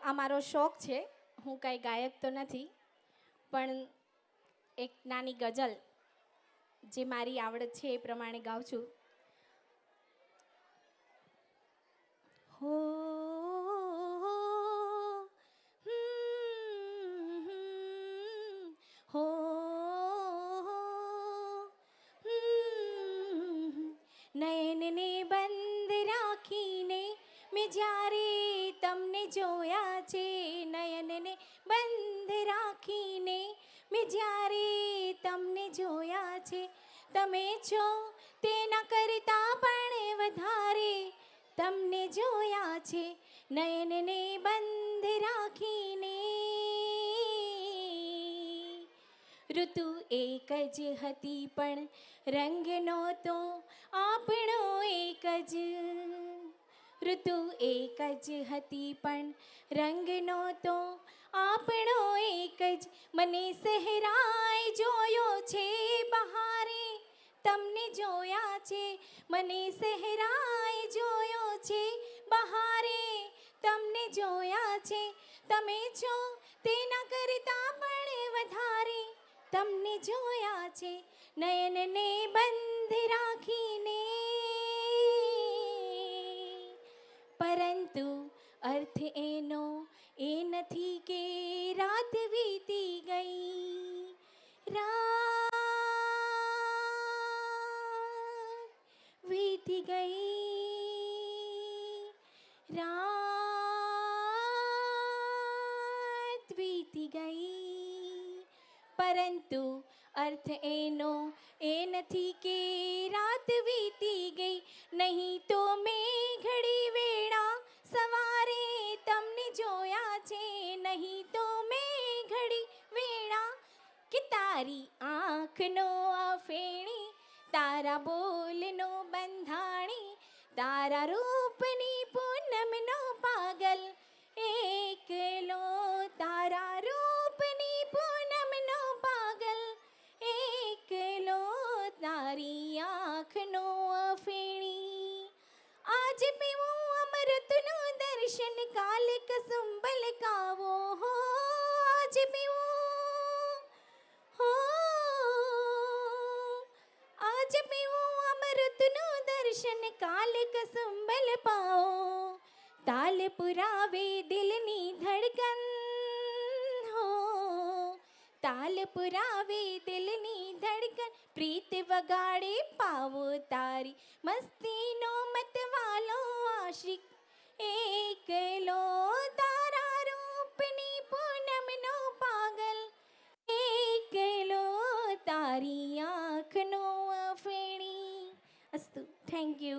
આ મારો શોખ છે. હું કાંઈ ગાયક તો નથી, પણ એક નાની ગઝલ જે મારી આવડત છે એ પ્રમાણે ગાઉં છું. હો હો નયનને બંધ રાખીને મેં જ્યારે તમને જોયા છે, નયનને બંધ રાખીને મેં જ્યારે તમને જોયા છે, તમે છો તેના કરતાં પણ વધારે તમને જોયા છે, નયનને બંધ રાખીને. ઋતુ એક જ હતી પણ રંગ નહોતો આપણો એક જ. ઋતુ એક જ હતી પણ રંગ નહોતો આપણો એક જ. મને સહેરાય જોયો છે બહારે તમને જોયા છે, મને સહેરાય જોયો છે બહારે તમને જોયા છે, તમે છો તેના કરતાં પણ વધારે તમને જોયા છે, નયનને બંધ રાખીને. પરંતુ અર્થ એનો એ નથી કે રાત વીતી ગઈ, રાત વીતી ગઈ, રાત વીતી ગઈ. પરંતુ અર્થ એનો એ નથી કે રાત વીતી ગઈ, નહીં તો મેં ઘડી વેળા સવારે તમને જોયા છે, નહીં તો મેં ઘડી વેળા કે તારી આંખનો અફેણી, તારા બોલનો બંધાણી, તારા રૂપની પૂનમનો પાગલ એકલો, તારા રૂપની પૂનમનો પાગલ એકલો, તારી આંખનો અફેણી. આજ પીવું અમૃતનું દર્શન, કાલે કસુંબલ કાવો હો. આજ પીવું હો, આજ પીવું અમૃતનું દર્શન, કાલે કસુંબલ પાઓ. તાલ પુરાવે દિલની ધડકન હો, તાલ પુરાવે દિલની ધડકન, પ્રીત વગાડે પાવો તારી મસ્તીનો મતવાલો આશિક એકલો, તારા રૂપની પૂનમનો પાગલ એકલો, તારી આંખનો અફેણી. અસ્તુ. Thank you.